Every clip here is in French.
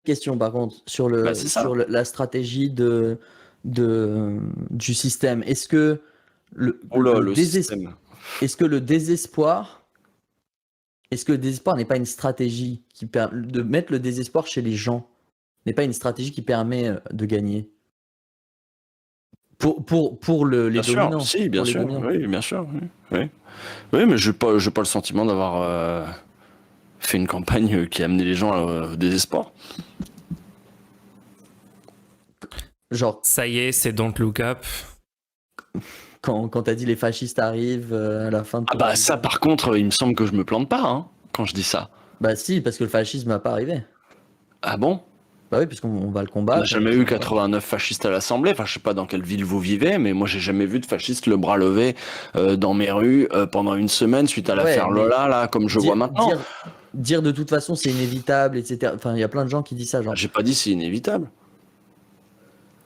question par contre sur C'est ça. la stratégie du système. Est-ce que le système. est-ce que le désespoir n'est pas une stratégie de mettre le désespoir chez les gens n'est pas une stratégie qui permet de gagner pour les bien dominants. Sûr. Si, bien sûr. Dominants. Oui, bien sûr. Oui, mais j'ai pas le sentiment d'avoir fait une campagne qui a amené les gens au désespoir. Genre, ça y est, c'est Don't Look Up. Quand t'as dit les fascistes arrivent à la fin de... ça par contre, il me semble que je me plante pas quand je dis ça. Bah si, parce que le fascisme n'a pas arrivé. Ah bon? Bah oui, puisqu'on va le combattre. On n'a jamais eu 89 fascistes à l'Assemblée. Enfin, je sais pas dans quelle ville vous vivez, mais moi, j'ai jamais vu de fascistes le bras levé dans mes rues pendant une semaine suite à l'affaire Lola, là, comme je vois maintenant. Dire de toute façon c'est inévitable, etc. Enfin, il y a plein de gens qui disent ça. Genre. J'ai pas dit c'est inévitable.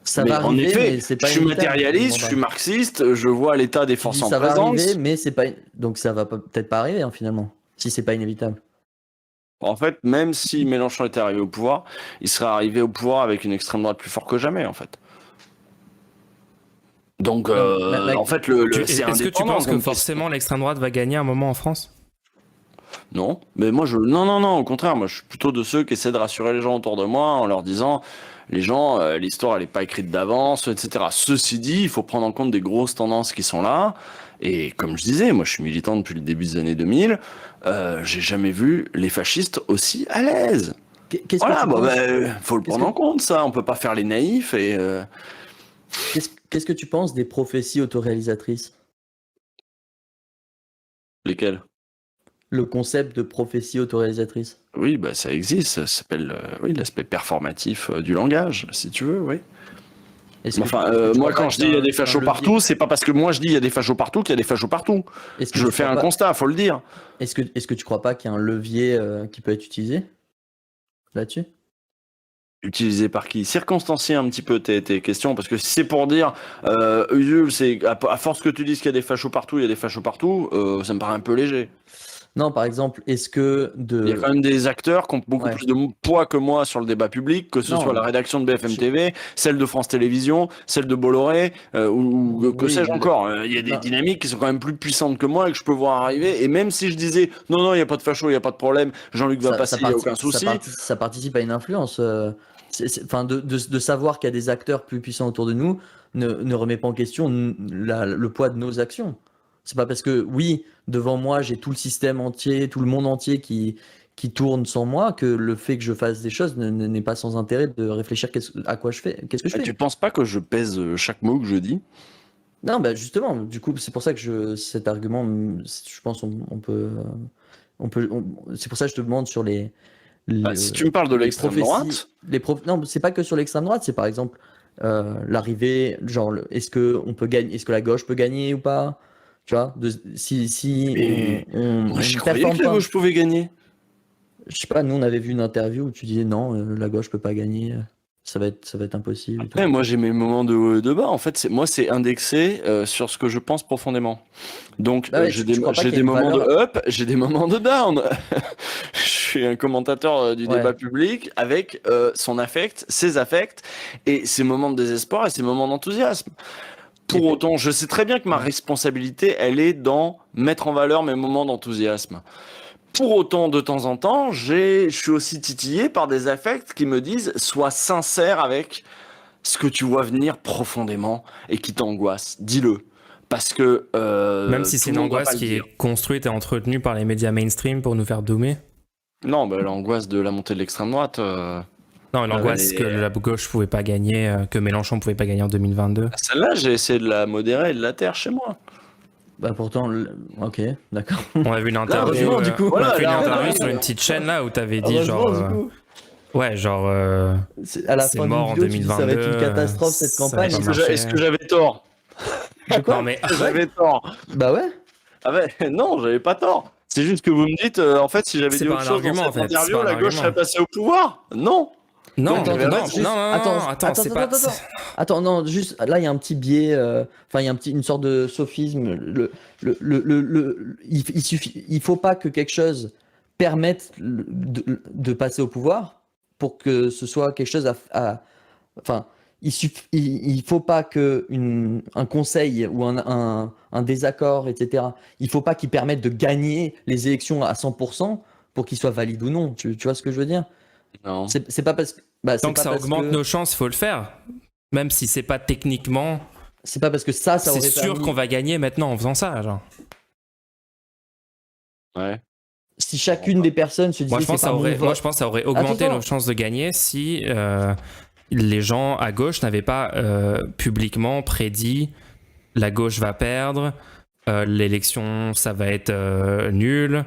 Ça va arriver, en effet, mais c'est pas je suis matérialiste, je suis marxiste, je vois l'état des forces en présence. Ça va arriver, mais c'est pas... Donc ça va peut-être pas arriver, finalement, si c'est pas inévitable. En fait, même si Mélenchon était arrivé au pouvoir, il serait arrivé au pouvoir avec une extrême droite plus forte que jamais, en fait. Donc, en fait, est-ce que tu penses que forcément l'extrême droite va gagner un moment en France? Non, mais moi, non, au contraire, moi, je suis plutôt de ceux qui essaient de rassurer les gens autour de moi en leur disant, les gens, l'histoire, elle n'est pas écrite d'avance, etc. Ceci dit, il faut prendre en compte des grosses tendances qui sont là. Et comme je disais, moi je suis militant depuis le début des années 2000, j'ai jamais vu les fascistes aussi à l'aise. Voilà, faut le prendre en compte ça, on peut pas faire les naïfs et... Qu'est-ce que tu penses des prophéties autoréalisatrices? Lesquelles? Le concept de prophétie autoréalisatrice. Oui, ça existe, ça s'appelle l'aspect performatif du langage, si tu veux, oui. Enfin, moi, quand je dis il y a des fachos partout, c'est pas parce que moi je dis il y a des fachos partout qu'il y a des fachos partout. Je fais un constat, faut le dire. Est-ce que tu crois pas qu'il y a un levier qui peut être utilisé là-dessus? Utilisé par qui? Circonstancier un petit peu tes questions, parce que si c'est pour dire, Usul, c'est à force que tu dises qu'il y a des fachos partout, il y a des fachos partout, ça me paraît un peu léger. Non, par exemple, est-ce que il y a quand même des acteurs qui ont beaucoup plus de poids que moi sur le débat public, que ce soit la rédaction de BFM TV, celle de France Télévisions, celle de Bolloré, ou que sais-je encore. Il y a des dynamiques qui sont quand même plus puissantes que moi et que je peux voir arriver. Et même si je disais, non, il n'y a pas de facho, il n'y a pas de problème, Jean-Luc va passer, il n'y a aucun souci. Ça participe à une influence. Enfin, de savoir qu'il y a des acteurs plus puissants autour de nous ne remet pas en question le poids de nos actions. C'est pas parce que, oui, devant moi, j'ai tout le système entier, tout le monde entier qui tourne sans moi, que le fait que je fasse des choses n'est pas sans intérêt de réfléchir à quoi je fais. Qu'est-ce que je fais? Tu penses pas que je pèse chaque mot que je dis? Non, justement, du coup, c'est pour ça que cet argument, je pense, c'est pour ça que je te demande sur les si tu me parles de l'extrême droite, non, c'est pas que sur l'extrême droite, c'est par exemple l'arrivée, genre, est-ce que la gauche peut gagner ou pas? Tu vois, moi j'y croyais que la gauche pouvait gagner. Je sais pas, nous on avait vu une interview où tu disais non, la gauche peut pas gagner, ça va être impossible. Après, moi j'ai mes moments de haut et de bas. En fait, c'est indexé sur ce que je pense profondément. Donc j'ai des moments de up, j'ai des moments de down. Je suis un commentateur du débat public avec son affect, ses affects, et ses moments de désespoir et ses moments d'enthousiasme. Pour autant, je sais très bien que ma responsabilité, elle est dans mettre en valeur mes moments d'enthousiasme. Pour autant, de temps en temps, je suis aussi titillé par des affects qui me disent « Sois sincère avec ce que tu vois venir profondément et qui t'angoisse. Dis-le. » Parce que... même si c'est une angoisse qui est construite et entretenue par les médias mainstream pour nous faire doomer. Non, l'angoisse de la montée de l'extrême droite... Non, l'angoisse que la gauche pouvait pas gagner, que Mélenchon pouvait pas gagner en 2022. Celle-là, j'ai essayé de la modérer et de la taire chez moi. Pourtant, ok, d'accord. On a vu une interview, sur une petite chaîne là où t'avais dit c'est mort en 2022. Ça va être une catastrophe cette campagne. Est-ce que j'avais tort? Non mais j'avais tort. Bah ouais. Ah ouais, non, j'avais pas tort. C'est juste que vous me dites, en fait, si j'avais dit autre chose dans cette interview, la gauche serait passée au pouvoir. Non. Non, attends, c'est pas... Attends, non, juste, là, il y a un petit biais, enfin, il y a une sorte de sophisme. Il faut pas que quelque chose permette de passer au pouvoir, pour que ce soit quelque chose enfin, il faut pas que un conseil ou un désaccord, etc., il faut pas qu'il permette de gagner les élections à 100% pour qu'il soit valide ou non. Tu vois ce que je veux dire? Non. C'est pas parce que... Tant que ça augmente nos chances, il faut le faire. Même si c'est pas techniquement... C'est pas parce que ça c'est sûr qu'on va gagner maintenant en faisant ça, genre. Ouais. Si chacune des personnes se disait... Moi, je pense que ça aurait augmenté nos chances de gagner si les gens à gauche n'avaient pas publiquement prédit la gauche va perdre, l'élection, ça va être nul.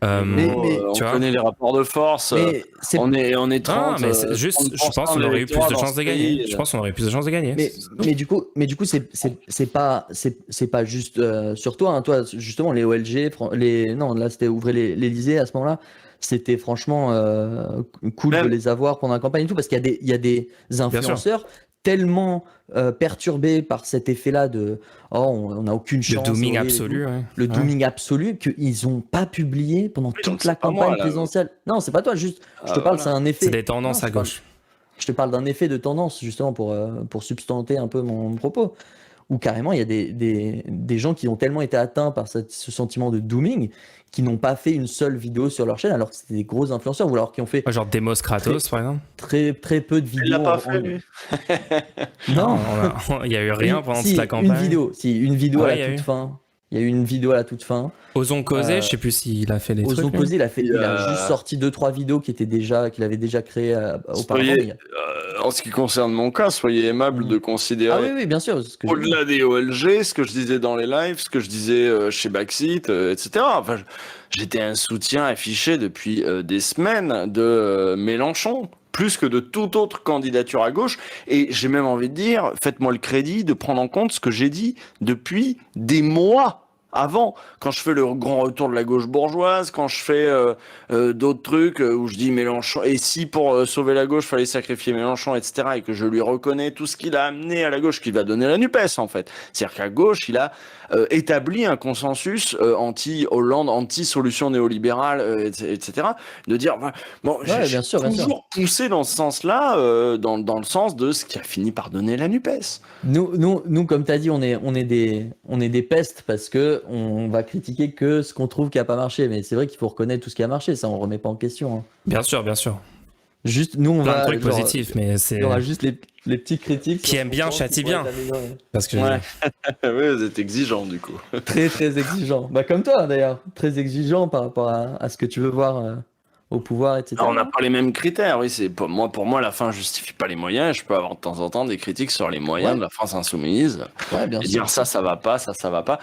On connaît les rapports de force. On est 30. Mais juste, je pense qu'on aurait eu plus de chances de gagner. Je pense qu'on aurait eu plus de chances de gagner. Mais du coup, c'est pas juste sur toi. Hein. Toi, justement, les OLG, non, là, c'était ouvrir l'Élysée à ce moment-là. C'était franchement cool de les avoir pendant la campagne et tout, parce qu'il y a des influenceurs tellement perturbés par cet effet-là de on n'a aucune chance. Le dooming absolu. Le dooming absolu qu'ils n'ont pas publié pendant toute la campagne présidentielle. Non, c'est pas toi, juste. Je te parle, c'est un effet. C'est des tendances à gauche. Je te parle d'un effet de tendance, justement, pour substanter un peu mon propos. Où carrément, il y a des gens qui ont tellement été atteints par ce sentiment de dooming qui n'ont pas fait une seule vidéo sur leur chaîne, alors que c'était des gros influenceurs, ou alors qui ont fait... Genre Demos Kratos, par exemple. Très peu de vidéos. Il l'a pas fait, lui. Non. Il n'y a eu rien pendant toute la campagne. Une vidéo à la toute fin. Il y a eu une vidéo à la toute fin. Ozon Causé, je sais plus s'il a fait des trucs. Ozon Causé, il a juste sorti 2-3 vidéos qu'il avait déjà créées auparavant. En ce qui concerne mon cas, soyez aimable de considérer. Ah oui, bien sûr. Au-delà des OLG, ce que je disais dans les lives, ce que je disais chez Backseat, etc. Enfin, j'étais un soutien affiché depuis des semaines de Mélenchon, plus que de toute autre candidature à gauche. Et j'ai même envie de dire, faites-moi le crédit de prendre en compte ce que j'ai dit depuis des mois avant, quand je fais le grand retour de la gauche bourgeoise, quand je fais d'autres trucs où je dis Mélenchon, et si pour sauver la gauche, fallait sacrifier Mélenchon, etc., et que je lui reconnais tout ce qu'il a amené à la gauche, qu'il va donner la NUPES, en fait. C'est-à-dire qu'à gauche, il a établi un consensus anti-Hollande, anti-solution néolibérale, etc., de dire, bon, j'ai toujours poussé dans ce sens-là, dans le sens de ce qui a fini par donner la NUPES. Nous, comme tu as dit, on est des pestes parce que on va critiquer que ce qu'on trouve qui n'a pas marché. Mais c'est vrai qu'il faut reconnaître tout ce qui a marché, ça on remet pas en question. Hein. Bien sûr. Juste, nous, on plein de trucs positifs, mais c'est... Il y aura juste les petites critiques. Qui aiment bien, châtie bien. Parce que oui, vous êtes exigeant, du coup. Très, très exigeant. Bah, comme toi, d'ailleurs. Très exigeant par rapport à ce que tu veux voir au pouvoir, etc. Alors, on n'a pas les mêmes critères, oui. Pour moi, la fin justifie pas les moyens. Je peux avoir de temps en temps des critiques sur les moyens de la France insoumise. Ouais, bien sûr. Dire ça va pas, ça va pas.